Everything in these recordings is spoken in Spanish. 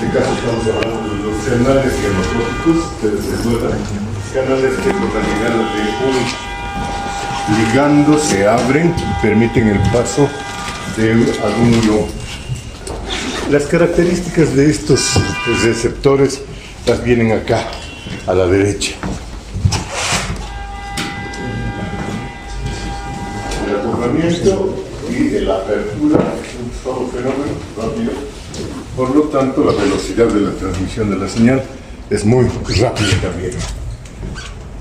este caso estamos hablando de los canales genotróficos, ustedes recuerdan, canales que por la llegada de un ligando se abren y permiten el paso de algún ion. Las características de estos receptores las vienen acá, a la derecha. El acoplamiento y la apertura es un solo fenómeno rápido. Por lo tanto, la velocidad de la transmisión de la señal es muy rápida también.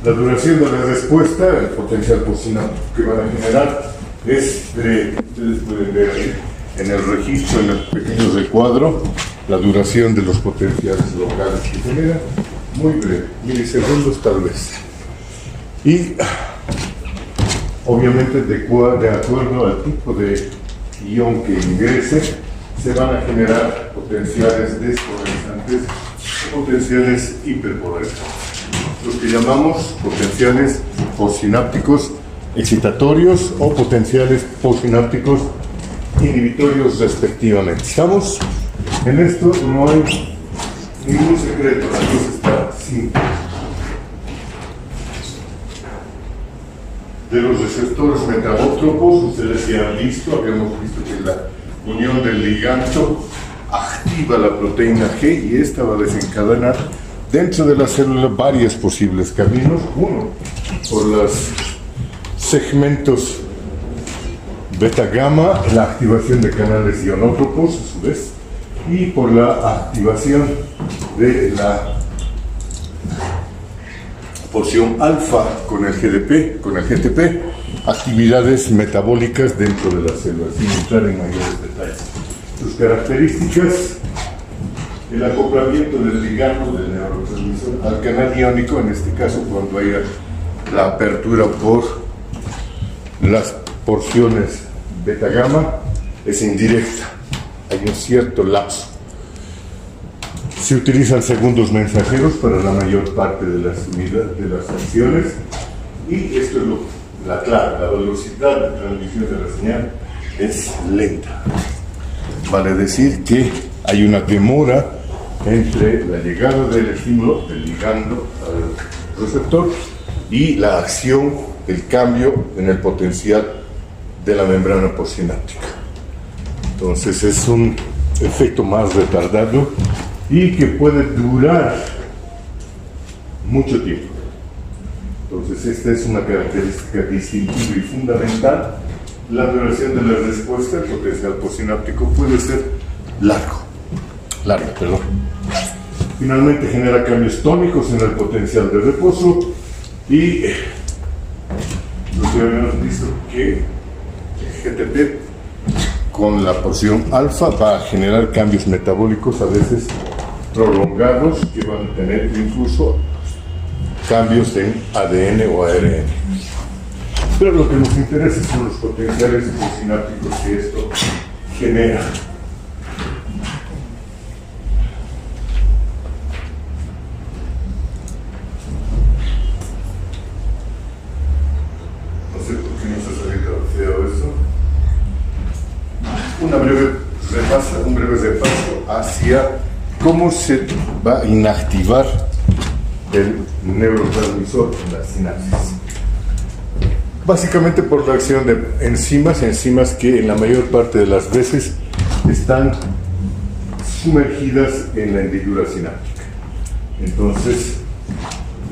La duración de la respuesta, el potencial postsináptico que van a generar es breve. Ustedes pueden ver ahí en el registro, en el pequeño recuadro, la duración de los potenciales locales que generan, muy breve, milisegundos tal vez. Y obviamente de acuerdo al tipo de ion que ingrese, se van a generar potenciales despolarizantes, potenciales hiperpolarizantes, los que llamamos potenciales postsinápticos excitatorios o potenciales postsinápticos inhibitorios respectivamente. ¿Estamos? En esto no hay ningún secreto, la cosa está simple. De los receptores metabótropos, ustedes ya han visto, habíamos visto que la unión del ligando activa la proteína G y esta va a desencadenar dentro de la célula varios posibles caminos. Uno, por los segmentos beta-gamma, la activación de canales ionótropos a su vez, y por la activación de la porción alfa con el GTP, actividades metabólicas dentro de la célula, sin entrar en mayores detalles. Sus características: el acoplamiento del ligando del neurotransmisor al canal iónico, en este caso cuando haya la apertura por las porciones beta-gamma, es indirecta, hay un cierto lapso. Se utilizan segundos mensajeros para la mayor parte de las unidades, de las acciones, y esto es la clave, la velocidad de transmisión de la señal es lenta. Vale decir que hay una demora entre la llegada del estímulo, del ligando al receptor, y la acción, el cambio en el potencial de la membrana postsináptica. Entonces es un efecto más retardado y que puede durar mucho tiempo. Entonces esta es una característica distintiva y fundamental. La duración de la respuesta, el potencial postsináptico, puede ser larga. Finalmente genera cambios tónicos en el potencial de reposo y lo que habíamos visto que el GTP con la porción alfa va a generar cambios metabólicos a veces prolongados que van a tener incluso cambios en ADN o ARN. Pero lo que nos interesa son los potenciales postsinápticos que esto genera. No sé por qué no se ha salido feo eso. Un breve repaso hacia cómo se va a inactivar el neurotransmisor en la sinapsis. Básicamente por la acción de enzimas que en la mayor parte de las veces están sumergidas en la hendidura sináptica. Entonces,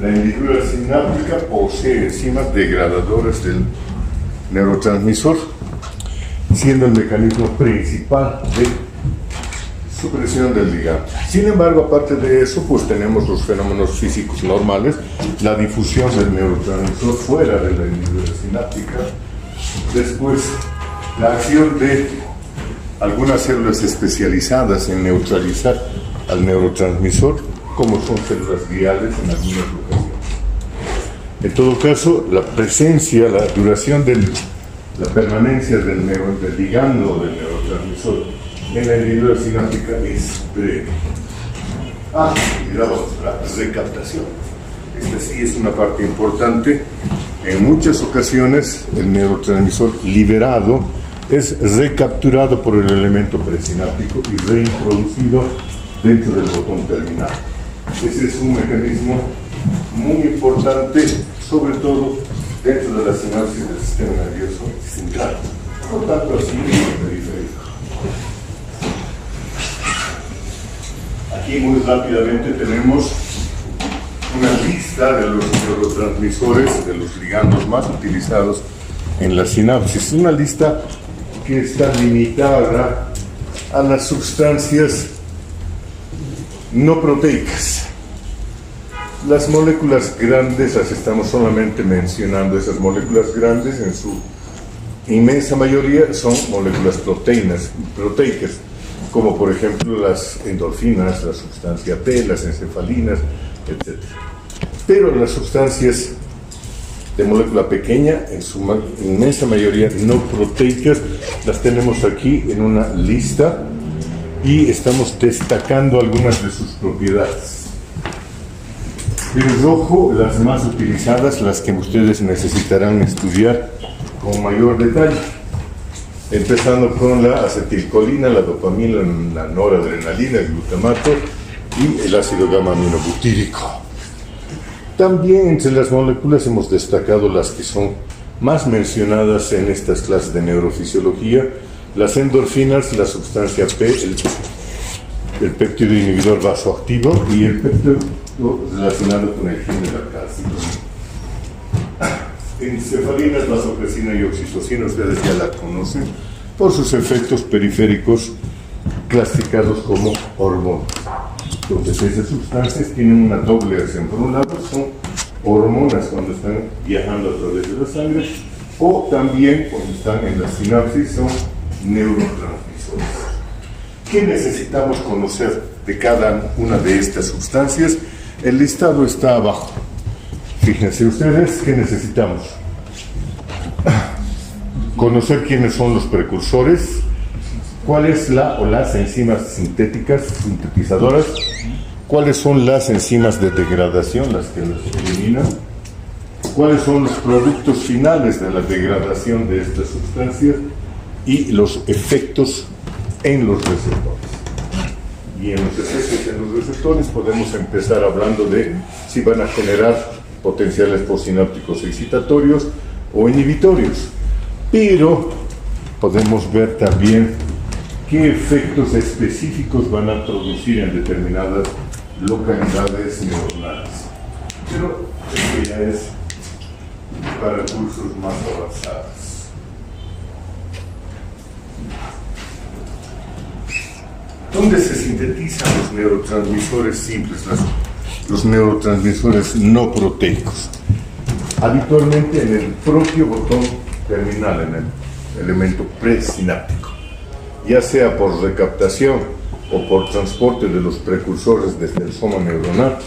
la hendidura sináptica posee enzimas degradadoras del neurotransmisor, siendo el mecanismo principal de supresión del ligando. Sin embargo, aparte de eso, pues tenemos los fenómenos físicos normales, la difusión del neurotransmisor fuera de la hendidura sináptica, después la acción de algunas células especializadas en neutralizar al neurotransmisor, como son células gliales en algunas ocasiones. En todo caso, la presencia, la duración la permanencia del ligando del neurotransmisor en la hendidura sináptica es breve. Y la recaptación. Esta sí es una parte importante. En muchas ocasiones el neurotransmisor liberado es recapturado por el elemento presináptico y reintroducido dentro del botón terminal. Ese es un mecanismo muy importante, sobre todo dentro de la sinapsis del sistema nervioso central. Por tanto, así es el periférico. Aquí muy rápidamente tenemos una lista de los neurotransmisores, de los ligandos más utilizados en la sinapsis. Una lista que está limitada a las sustancias no proteicas. Las moléculas grandes, las estamos solamente mencionando, esas moléculas grandes en su inmensa mayoría son moléculas proteicas, como por ejemplo las endorfinas, la sustancia T, las encefalinas, etc. Pero las sustancias de molécula pequeña, en su inmensa mayoría no proteicas, las tenemos aquí en una lista y estamos destacando algunas de sus propiedades. En rojo, las más utilizadas, las que ustedes necesitarán estudiar con mayor detalle, empezando con la acetilcolina, la dopamina, la noradrenalina, el glutamato y el ácido gamma-aminobutírico. También entre las moléculas hemos destacado las que son más mencionadas en estas clases de neurofisiología: las endorfinas, la sustancia P, el péptido inhibidor vasoactivo y el péptido relacionado con el gen de la calcitonina. Encefalinas, vasopresina y oxitocina, ustedes ya la conocen por sus efectos periféricos clasificados como hormonas. Entonces, esas sustancias tienen una doble acción. Por un lado, son hormonas cuando están viajando a través de la sangre, o también cuando están en la sinapsis son neurotransmisores. ¿Qué necesitamos conocer de cada una de estas sustancias? El listado está abajo. Fíjense ustedes qué necesitamos. Conocer quiénes son los precursores, cuáles las enzimas sintetizadoras, cuáles son las enzimas de degradación, las que las eliminan, cuáles son los productos finales de la degradación de estas sustancias y los efectos en los receptores. Y en los efectos en los receptores podemos empezar hablando de si van a generar potenciales postsinápticos excitatorios o inhibitorios. Pero podemos ver también qué efectos específicos van a producir en determinadas localidades neuronales. Pero esto ya es para cursos más avanzados. ¿Dónde se sintetizan los neurotransmisores simples, los neurotransmisores no proteicos? Habitualmente en el propio botón terminal, en el elemento presináptico, ya sea por recaptación o por transporte de los precursores desde el soma neuronal.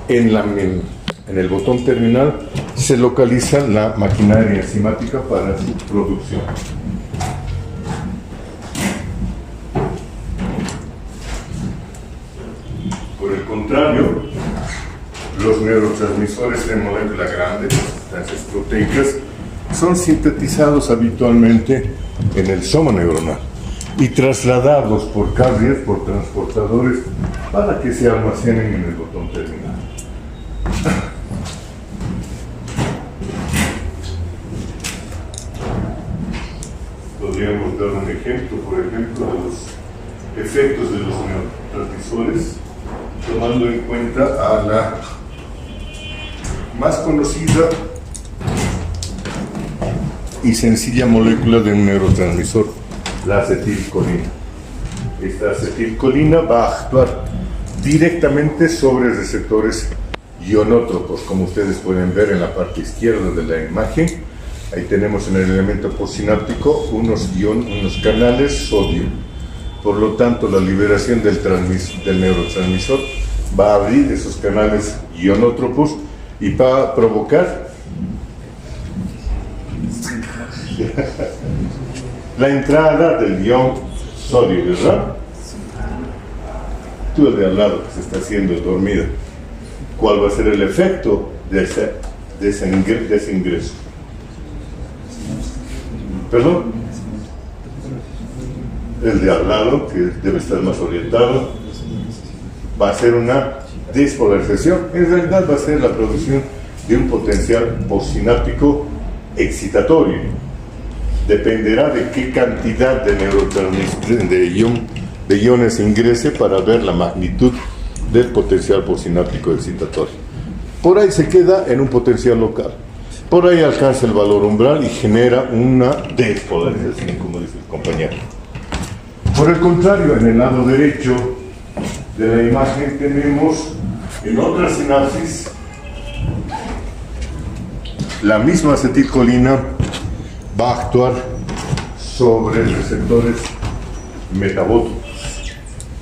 En el botón terminal se localiza la maquinaria enzimática para su producción. Por el contrario, los neurotransmisores de molécula grande, sustancias proteicas, son sintetizados habitualmente en el soma neuronal y trasladados por carriers, por transportadores, para que se almacenen en el botón terminal. Podríamos dar un ejemplo, por ejemplo, de los efectos de los neurotransmisores, tomando en cuenta a la más conocida y sencilla molécula de un neurotransmisor, la acetilcolina. Esta acetilcolina va a actuar directamente sobre receptores ionótropos, como ustedes pueden ver en la parte izquierda de la imagen. Ahí tenemos en el elemento postsináptico unos canales sodio. Por lo tanto, la liberación del neurotransmisor va a abrir esos canales ionótropos y va a provocar la entrada del ion sodio, ¿verdad? Tú de al lado que se está haciendo dormida. ¿Cuál va a ser el efecto de ese ingreso? ¿Perdón? El de al lado, que debe estar más orientado. va a ser una despolarización. En realidad va a ser la producción de un potencial postsináptico excitatorio. Dependerá de qué cantidad de iones ingrese para ver la magnitud del potencial postsináptico excitatorio. Por ahí se queda en un potencial local. Por ahí alcanza el valor umbral y genera una despolarización, como dice el compañero. Por el contrario, en el lado derecho de la imagen tenemos en otra sinapsis la misma acetilcolina va a actuar sobre receptores metabótropos.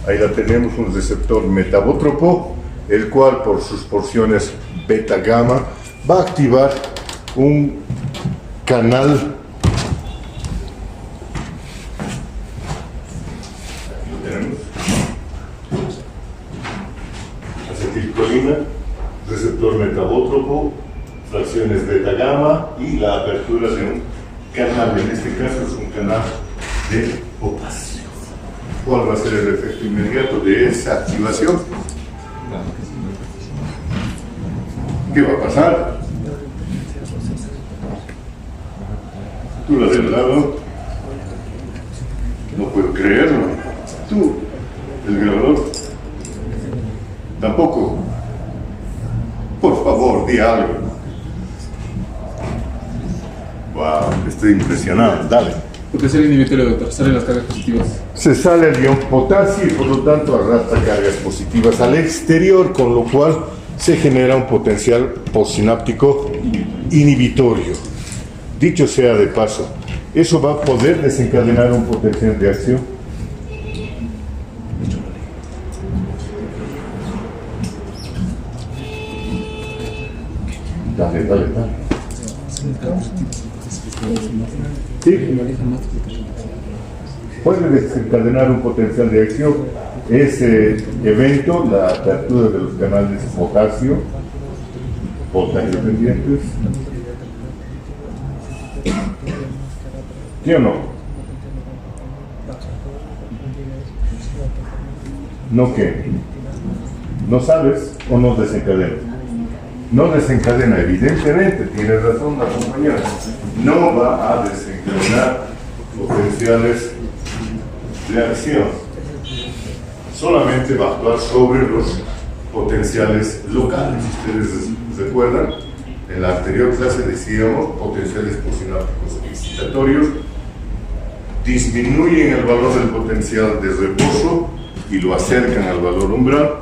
Ahí la tenemos, un receptor metabótropo, el cual por sus porciones beta-gamma va a activar un canal. Aquí lo tenemos. Acetilcolina, receptor metabótropo, fracciones beta-gamma y la apertura de un canal. En este caso es un canal de potasio. ¿Cuál va a ser el efecto inmediato de esa activación? ¿Qué va a pasar? Tú la del lado, no puedo creerlo. Tú, el grabador, tampoco. Por favor, di algo. Wow, estoy impresionado. Dale. Potencial inhibitorio, doctor. Salen las cargas positivas. Se sale el ion potasio y por lo tanto arrastra cargas positivas al exterior, con lo cual se genera un potencial postsináptico inhibitorio. Dicho sea de paso, eso va a poder desencadenar un potencial de acción. Dale. Sí. Puede desencadenar un potencial de acción. Ese evento, la apertura de los canales potasio dependientes. ¿Sí o no? ¿No qué? ¿No sabes o no desencadena? No desencadena, evidentemente, tiene razón la compañera. No va a desencadenar potenciales de acción. Solamente va a actuar sobre los potenciales locales. Ustedes recuerdan, en la anterior clase decíamos potenciales postsinápticos excitatorios disminuyen el valor del potencial de reposo y lo acercan al valor umbral.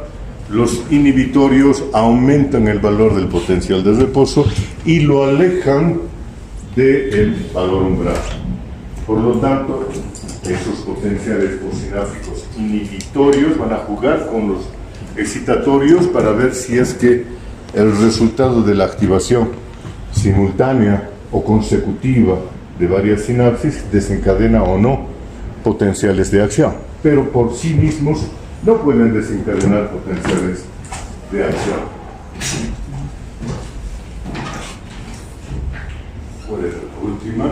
Los inhibitorios aumentan el valor del potencial de reposo y lo alejan del valor umbral. Por lo tanto, esos potenciales postsinápticos inhibitorios van a jugar con los excitatorios para ver si es que el resultado de la activación simultánea o consecutiva de varias sinapsis desencadena o no potenciales de acción, pero por sí mismos no pueden desencadenar potenciales de acción. ¿Cuál es la última?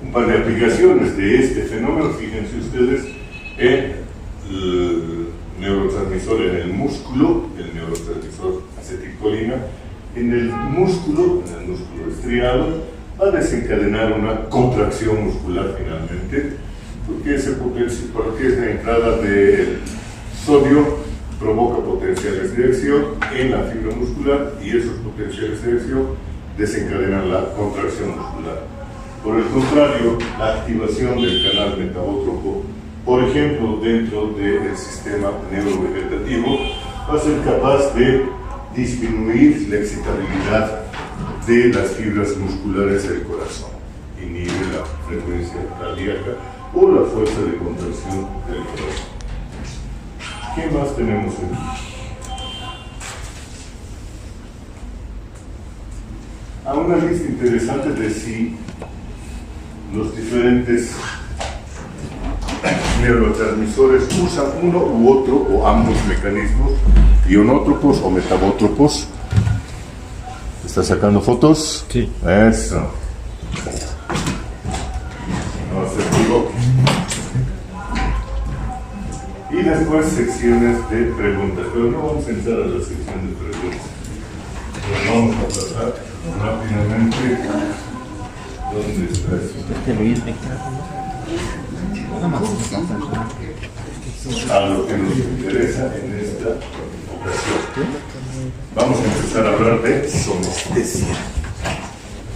Un par de aplicaciones de este fenómeno, fíjense ustedes, en el neurotransmisor en el músculo, el neurotransmisor acetilcolina, en el músculo estriado, va a desencadenar una contracción muscular finalmente, porque esa entrada de sodio provoca potenciales de acción en la fibra muscular y esos potenciales de acción desencadenan la contracción muscular. Por el contrario, la activación del canal metabótropo, por ejemplo, dentro del sistema neurovegetativo, va a ser capaz de disminuir la excitabilidad de las fibras musculares del corazón, inhibe la frecuencia cardíaca o la fuerza de contracción del corazón. ¿Qué más tenemos aquí? Una lista interesante de si los diferentes neurotransmisores usan uno u otro o ambos mecanismos, ionótropos o metabótropos. ¿Estás sacando fotos? Sí. Eso. No se equivoque. Y después secciones de preguntas, pero no vamos a entrar a la sección de preguntas. Nos vamos a pasar rápidamente. ¿Dónde está eso? A lo que nos interesa en esta ocasión. Vamos a empezar a hablar de somestesia.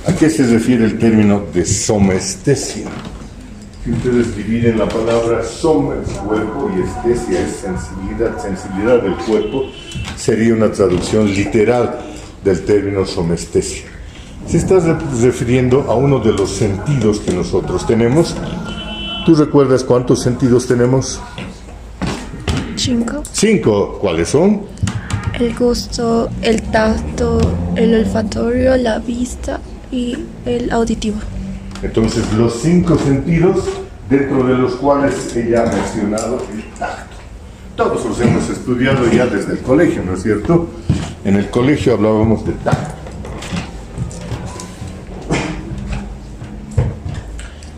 ¿A qué se refiere el término de somestesia? Si ustedes dividen la palabra soma es cuerpo y estesia es sensibilidad del cuerpo, sería una traducción literal del término somestesia. Se está refiriendo a uno de los sentidos que nosotros tenemos. ¿Tú recuerdas cuántos sentidos tenemos? 5. 5. ¿Cuáles son? El gusto, el tacto, el olfatorio, la vista y el auditivo. Entonces, los 5 sentidos, dentro de los cuales ella ha mencionado el tacto. Todos los hemos estudiado ya desde el colegio, ¿no es cierto? En el colegio hablábamos de tacto.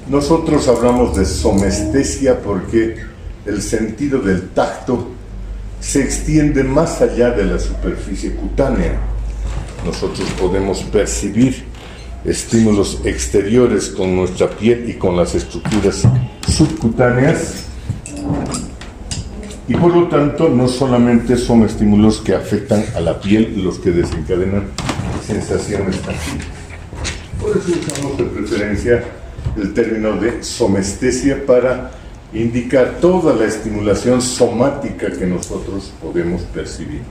Nosotros hablamos de somestesia porque el sentido del tacto se extiende más allá de la superficie cutánea. Nosotros podemos percibir estímulos exteriores con nuestra piel y con las estructuras subcutáneas, y por lo tanto no solamente son estímulos que afectan a la piel los que desencadenan sensaciones táctiles. Por eso usamos de preferencia el término de somestesia para indicar toda la estimulación somática que nosotros podemos percibir.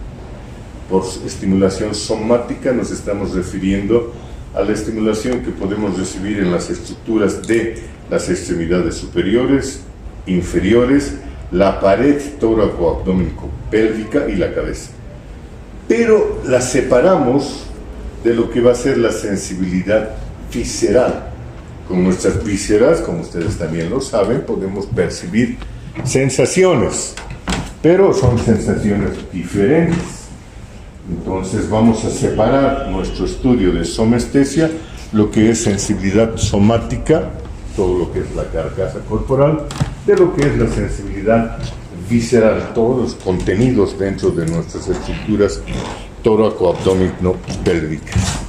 Por estimulación somática nos estamos refiriendo a la estimulación que podemos recibir en las estructuras de las extremidades superiores, inferiores, la pared tóraco-abdómeno-pélvica y la cabeza. Pero la separamos de lo que va a ser la sensibilidad visceral. Con nuestras vísceras, como ustedes también lo saben, podemos percibir sensaciones, pero son sensaciones diferentes. Entonces vamos a separar nuestro estudio de somestesia, lo que es sensibilidad somática, todo lo que es la carcasa corporal, de lo que es la sensibilidad visceral, todos los contenidos dentro de nuestras estructuras tóraco-abdómeno-pélvicas.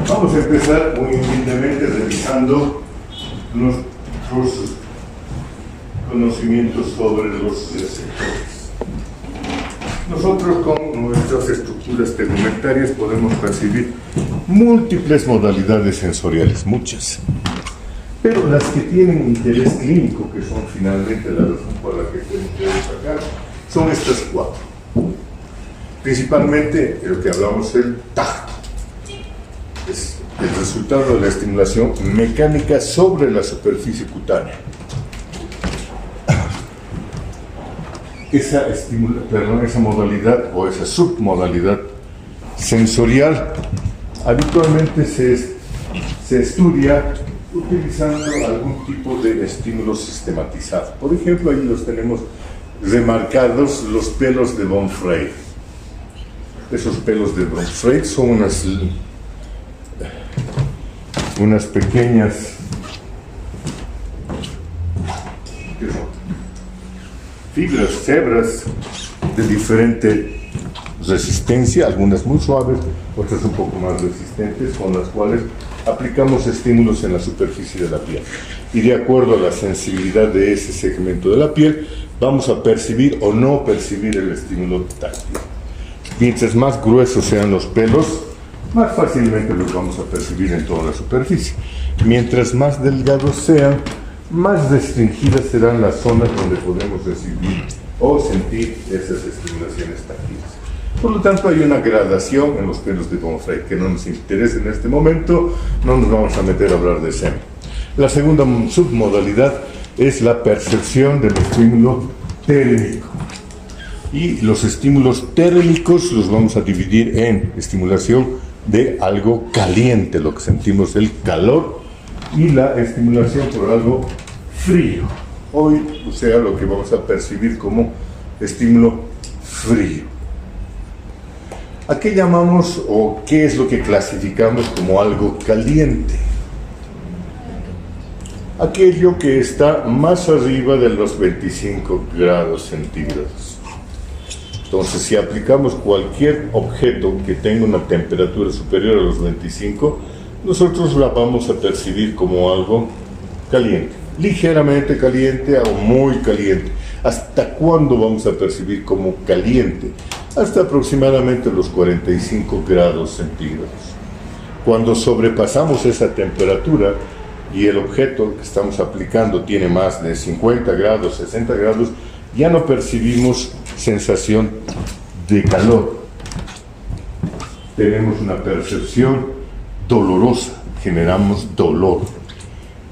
Vamos a empezar muy humildemente revisando nuestros conocimientos sobre los receptores. Nosotros con nuestras estructuras tegumentarias podemos percibir múltiples modalidades sensoriales, muchas. Pero las que tienen interés clínico, que son finalmente la razón por la que tenemos que destacar, son estas 4. Principalmente lo que hablamos del tacto. Es el resultado de la estimulación mecánica sobre la superficie cutánea. Esa modalidad o esa submodalidad sensorial habitualmente se estudia utilizando algún tipo de estímulo sistematizado. Por ejemplo, ahí los tenemos remarcados, los pelos de von Frey. Esos pelos de von Frey son unas pequeñas fibras, hebras de diferente resistencia, algunas muy suaves, otras un poco más resistentes, con las cuales aplicamos estímulos en la superficie de la piel. Y de acuerdo a la sensibilidad de ese segmento de la piel, vamos a percibir o no percibir el estímulo táctil. Mientras más gruesos sean los pelos, más fácilmente los vamos a percibir en toda la superficie. Mientras más delgados sean, más restringidas serán las zonas donde podemos recibir o sentir esas estimulaciones táctiles. Por lo tanto, hay una gradación en los pelos de von Frey que no nos interesa en este momento, no nos vamos a meter a hablar de SEM. La segunda submodalidad es la percepción del estímulo térmico. Y los estímulos térmicos los vamos a dividir en estimulación de algo caliente, lo que sentimos el calor, y la estimulación por algo frío. Hoy, o sea, lo que vamos a percibir como estímulo frío. ¿A qué llamamos o qué es lo que clasificamos como algo caliente? Aquello que está más arriba de los 25 grados centígrados. Entonces, si aplicamos cualquier objeto que tenga una temperatura superior a los 25, nosotros la vamos a percibir como algo caliente, ligeramente caliente o muy caliente. ¿Hasta cuándo vamos a percibir como caliente? Hasta aproximadamente los 45 grados centígrados. Cuando sobrepasamos esa temperatura y el objeto que estamos aplicando tiene más de 50 grados, 60 grados, ya no percibimos sensación de calor. Tenemos una percepción dolorosa, generamos dolor.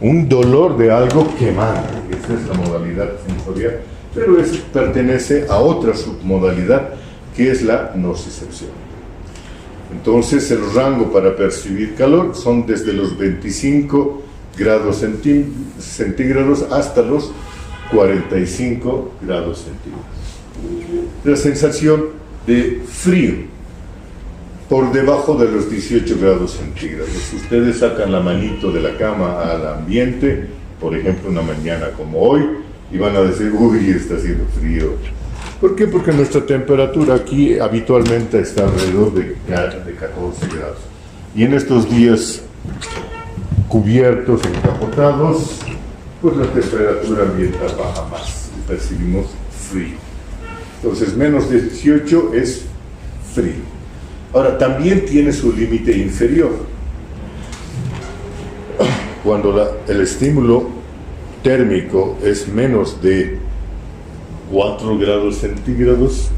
Un dolor de algo quemado. Esa es la modalidad sensorial, pero pertenece a otra submodalidad que es la nocicepción. Entonces, el rango para percibir calor son desde los 25 grados centígrados hasta los 45 grados centígrados. La sensación de frío por debajo de los 18 grados centígrados. Si ustedes sacan la manito de la cama al ambiente, por ejemplo, una mañana como hoy, y van a decir, uy, está haciendo frío. ¿Por qué? Porque nuestra temperatura aquí habitualmente está alrededor de 14 grados. Y en estos días cubiertos, encapotados, pues la temperatura ambiental baja más y percibimos frío. Entonces, menos 18 es frío. Ahora, también tiene su límite inferior. Cuando el estímulo térmico es menos de 4 grados centígrados,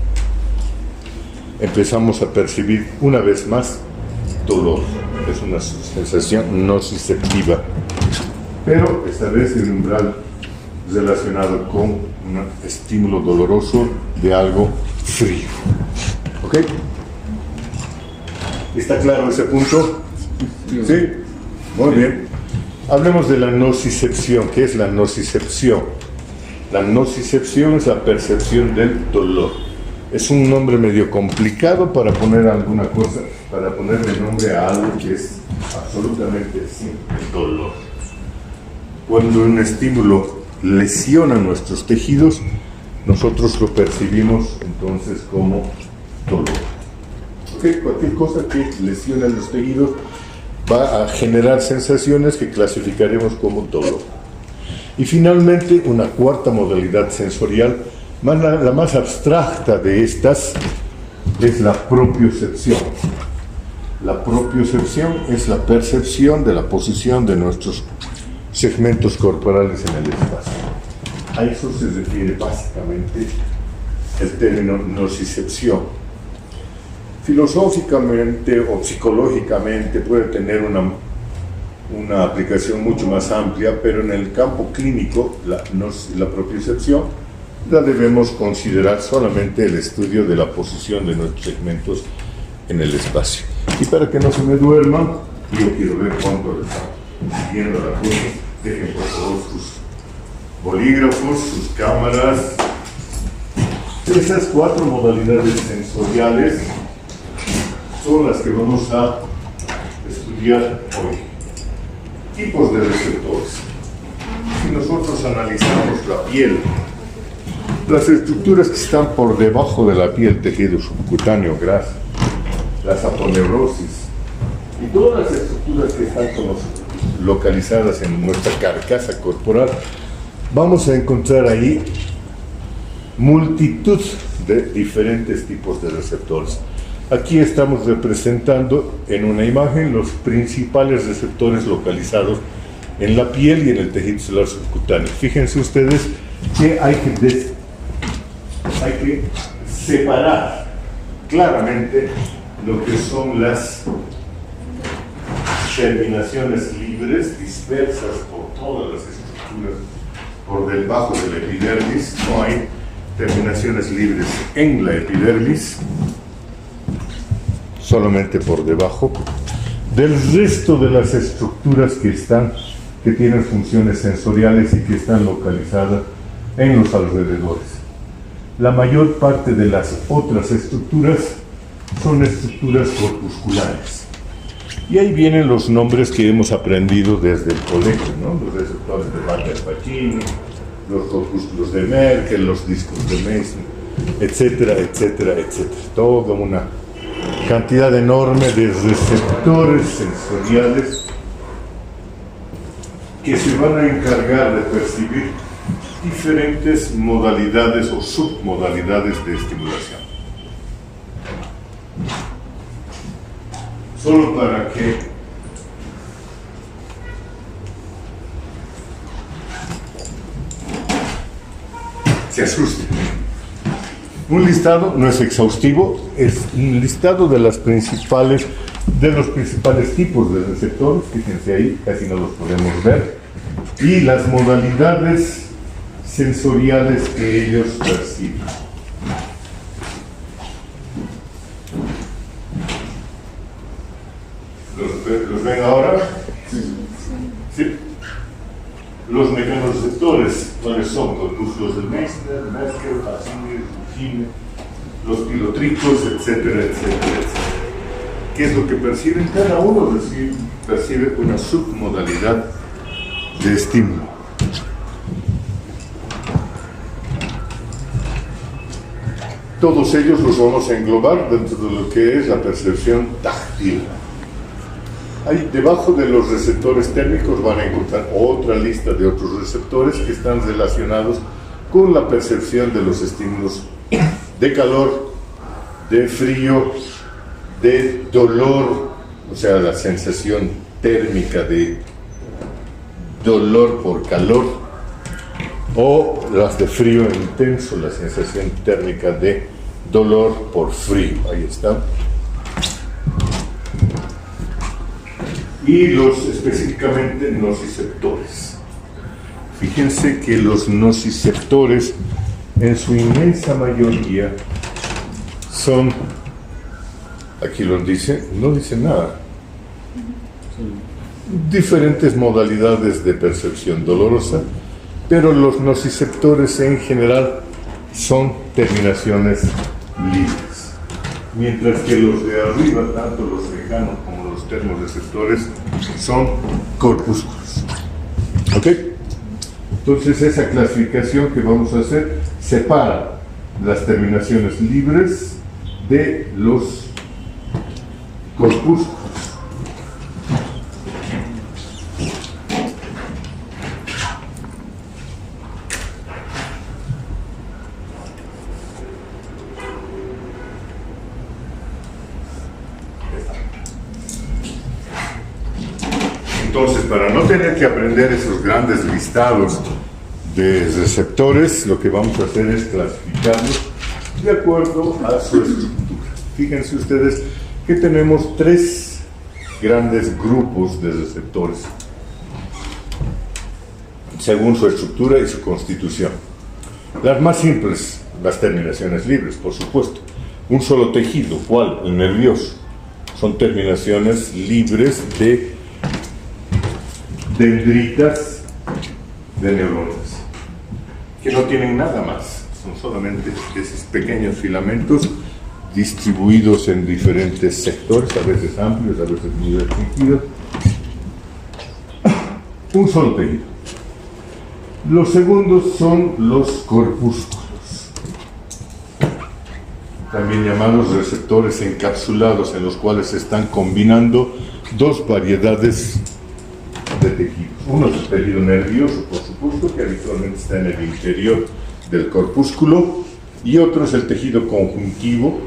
empezamos a percibir una vez más dolor. Es una sensación nociceptiva, pero esta vez el umbral relacionado con un estímulo doloroso de algo frío. ¿Ok? ¿Está claro ese punto? ¿Sí? Muy bien. Hablemos de la nocicepción. ¿Qué es la nocicepción? La nocicepción es la percepción del dolor. Es un nombre medio complicado para poner alguna cosa, para ponerle nombre a algo que es absolutamente simple, el dolor. Cuando un estímulo lesiona nuestros tejidos, nosotros lo percibimos entonces como dolor. ¿Okay? Cualquier cosa que lesione los tejidos va a generar sensaciones que clasificaremos como dolor. Y finalmente, una cuarta modalidad sensorial, la más abstracta de estas, es la propiocepción. La propiocepción es la percepción de la posición de nuestros segmentos corporales en el espacio. A eso se refiere básicamente el término nocicepción. Filosóficamente o psicológicamente puede tener una aplicación mucho más amplia, pero en el campo clínico la propiocepción la debemos considerar solamente el estudio de la posición de nuestros segmentos en el espacio. Y para que no se me duerman, yo quiero ver cuánto le están siguiendo la cosa. Dejen por favor sus bolígrafos, sus cámaras. Esas cuatro modalidades sensoriales son las que vamos a estudiar hoy. Tipos de receptores. Si nosotros analizamos la piel, las estructuras que están por debajo de la piel, tejido subcutáneo, grasa, las aponeurosis y todas las estructuras que están localizadas en nuestra carcasa corporal, vamos a encontrar ahí multitud de diferentes tipos de receptores. Aquí estamos representando en una imagen los principales receptores localizados en la piel y en el tejido celular subcutáneo. Fíjense ustedes que hay que separar claramente lo que son las terminaciones libres dispersas por todas las estructuras por debajo de la epidermis. No hay terminaciones libres en la epidermis, solamente por debajo del resto de las estructuras que tienen funciones sensoriales y que están localizadas en los alrededores. La mayor parte de las otras estructuras son estructuras corpusculares. Y ahí vienen los nombres que hemos aprendido desde el colegio, ¿no? Los receptores de Baker-Pacini, los corpúsculos de Merkel, los discos de Mason, etcétera, etcétera, etcétera. Toda una cantidad enorme de receptores sensoriales que se van a encargar de percibir diferentes modalidades o submodalidades de estimulación. Solo para que se asusten. Un listado no es exhaustivo, es un listado de los principales tipos de receptores, fíjense ahí, casi no los podemos ver, y las modalidades sensoriales que ellos perciben. ¿Los ven ahora? Sí. Los mecanorreceptores, ¿cuáles son? Corpúsculos de Meissner, Merkel, Pacini, Ruffini, los pilotricos, etcétera, etcétera, etcétera. ¿Qué es lo que perciben? Cada uno percibe una submodalidad de estímulo. Todos ellos los vamos a englobar dentro de lo que es la percepción táctil. Ahí debajo de los receptores térmicos van a encontrar otra lista de otros receptores que están relacionados con la percepción de los estímulos de calor, de frío, de dolor, o sea, la sensación térmica de dolor por calor, o las de frío intenso, la sensación térmica de dolor por frío. Ahí está. Y los específicamente nociceptores. Fíjense que los nociceptores en su inmensa mayoría son, aquí lo dice, no dice nada, diferentes modalidades de percepción dolorosa, pero los nociceptores en general son terminaciones libres, mientras que los de arriba, tanto los lejanos como los termorreceptores, son corpúsculos. ¿Ok? Entonces esa clasificación que vamos a hacer separa las terminaciones libres de los corpúsculos. Entonces, para no tener que aprender esos grandes listados de receptores, lo que vamos a hacer es clasificarlos de acuerdo a su estructura. Fíjense ustedes que tenemos tres grandes grupos de receptores según su estructura y su constitución. Las más simples, las terminaciones libres, por supuesto. Un solo tejido, ¿cuál? El nervioso. Son terminaciones libres de dendritas de neuronas, que no tienen nada más, son solamente esos pequeños filamentos distribuidos en diferentes sectores, a veces amplios, a veces muy restringidos. Un solo tejido. Los segundos son los corpúsculos, también llamados receptores encapsulados, en los cuales se están combinando dos variedades de tejidos. Uno es el tejido nervioso, por supuesto, que habitualmente está en el interior del corpúsculo, y otro es el tejido conjuntivo,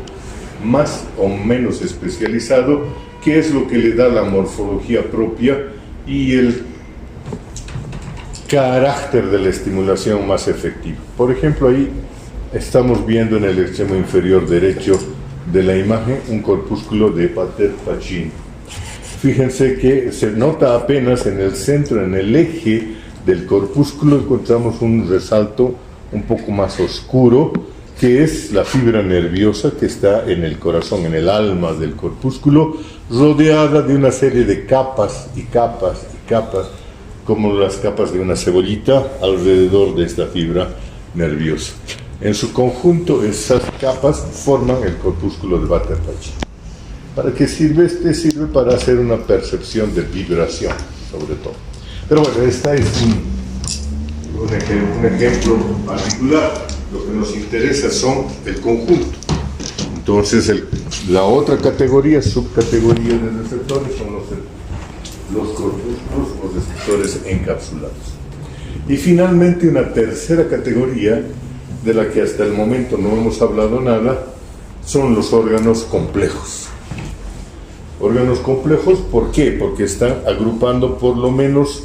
más o menos especializado, que es lo que le da la morfología propia y el carácter de la estimulación más efectiva. Por ejemplo, ahí estamos viendo en el extremo inferior derecho de la imagen un corpúsculo de Baker-Pacini. Fíjense que se nota apenas en el centro, en el eje del corpúsculo, encontramos un resalto un poco más oscuro, que es la fibra nerviosa que está en el corazón, en el alma del corpúsculo, rodeada de una serie de capas y capas y capas, como las capas de una cebollita alrededor de esta fibra nerviosa. En su conjunto, esas capas forman el corpúsculo de Butterfly. ¿Para qué sirve? Sirve para hacer una percepción de vibración, sobre todo. Pero bueno, este es un ejemplo particular. Lo que nos interesa son el conjunto. Entonces, la otra categoría, subcategoría de receptores, son los corpúsculos o receptores encapsulados. Y finalmente, una tercera categoría, de la que hasta el momento no hemos hablado nada, son los órganos complejos. Órganos complejos, ¿por qué? Porque están agrupando por lo menos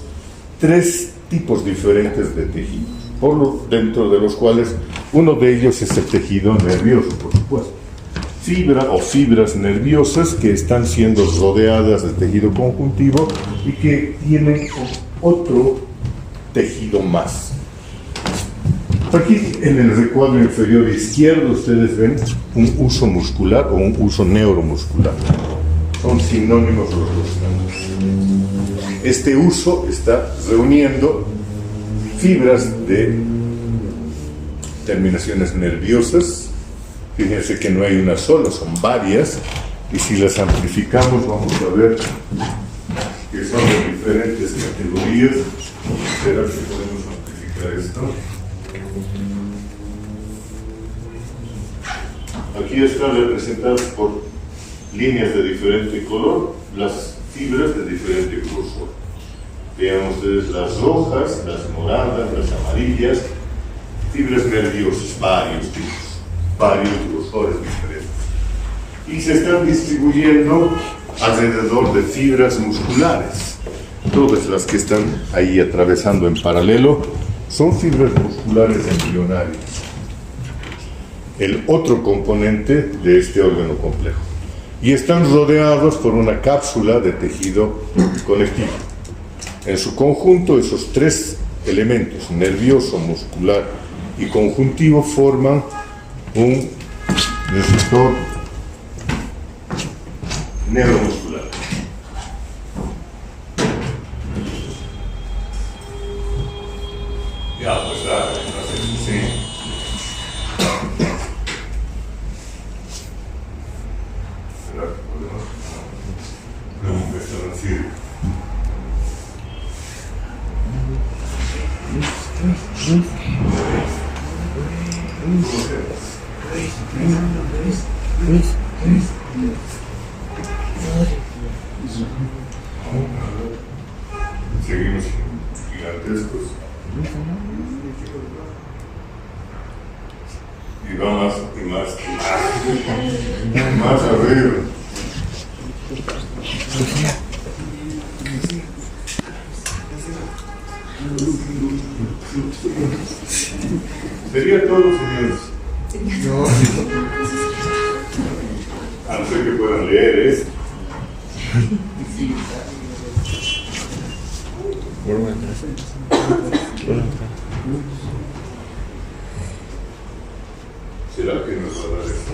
3 tipos diferentes de tejidos, dentro de los cuales uno de ellos es el tejido nervioso, por supuesto. Fibra o fibras nerviosas que están siendo rodeadas de tejido conjuntivo y que tienen otro tejido más. Aquí en el recuadro inferior izquierdo ustedes ven un uso muscular o un uso neuromuscular. Son sinónimos los dos. Este uso está reuniendo fibras de terminaciones nerviosas. Fíjense que no hay una sola, son varias, y si las amplificamos vamos a ver que son de diferentes categorías. ¿Será que podemos amplificar esto? Aquí están representadas por líneas de diferente color, las fibras de diferente grosor. Vean ustedes las rojas, las moradas, las amarillas, fibras nerviosas, varios tipos, varios grosores diferentes. Y se están distribuyendo alrededor de fibras musculares. Todas las que están ahí atravesando en paralelo son fibras musculares embrionarias. El otro componente de este órgano complejo. Y están rodeados por una cápsula de tejido conectivo. En su conjunto, esos 3 elementos, nervioso, muscular y conjuntivo, forman un receptor neuromuscular. Ya, pues dale, entonces, sí. ¿Será que podemos? No, esto no sirve. Seguimos gigantescos. Y va más y más y más. Más arriba. Sería todo, señores. No. A no ser que puedan leer esto. ¿Será que nos va a dar esto?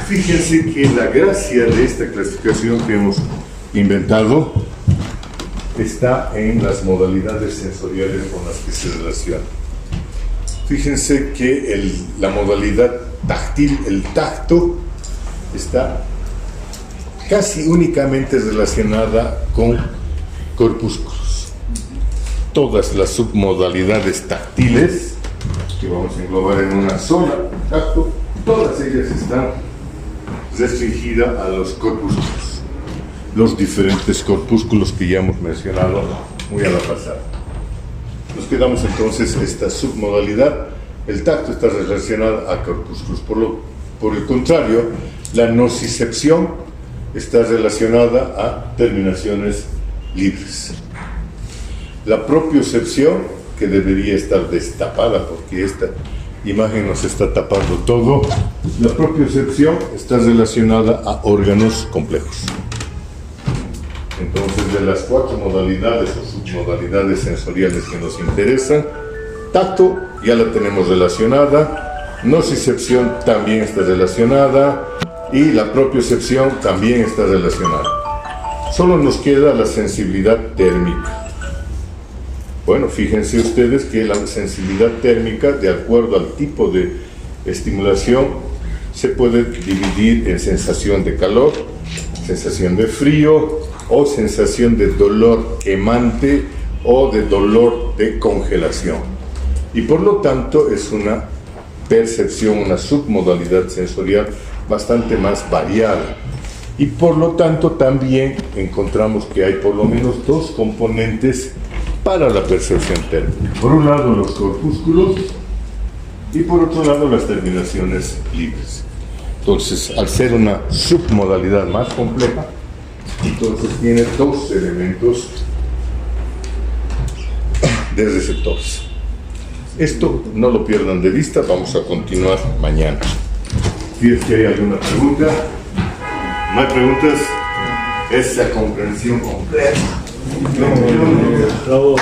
Fíjense que la gracia de esta clasificación que hemos inventado está en las modalidades sensoriales con las que se relaciona. Fíjense que la modalidad táctil, el tacto, está casi únicamente relacionada con corpúsculos. Todas las submodalidades táctiles, que vamos a englobar en una sola, tacto, todas ellas están restringidas a los corpúsculos. Los diferentes corpúsculos que ya hemos mencionado muy a la pasada. Nos quedamos entonces esta submodalidad. El tacto está relacionado a corpúsculos. Por el contrario, la nocicepción está relacionada a terminaciones libres. La propiocepción, que debería estar destapada porque esta imagen nos está tapando todo, la propiocepción está relacionada a órganos complejos. Entonces, de las 4 modalidades o submodalidades sensoriales que nos interesan, tacto ya la tenemos relacionada nocicepción también está relacionada y la propiocepción también está relacionada. Solo nos queda la sensibilidad térmica. Bueno, fíjense ustedes que la sensibilidad térmica, de acuerdo al tipo de estimulación, se puede dividir en sensación de calor, sensación de frío o sensación de dolor quemante o de dolor de congelación. Y por lo tanto es una percepción, una submodalidad sensorial bastante más variada. Y por lo tanto también encontramos que hay por lo menos dos componentes para la percepción térmica. Por un lado los corpúsculos y por otro lado las terminaciones libres. Entonces, al ser una submodalidad más compleja, entonces tiene dos elementos de receptores. Esto no lo pierdan de vista, vamos a continuar mañana. Si es que hay alguna pregunta, no hay preguntas, es la comprensión completa. Bravo.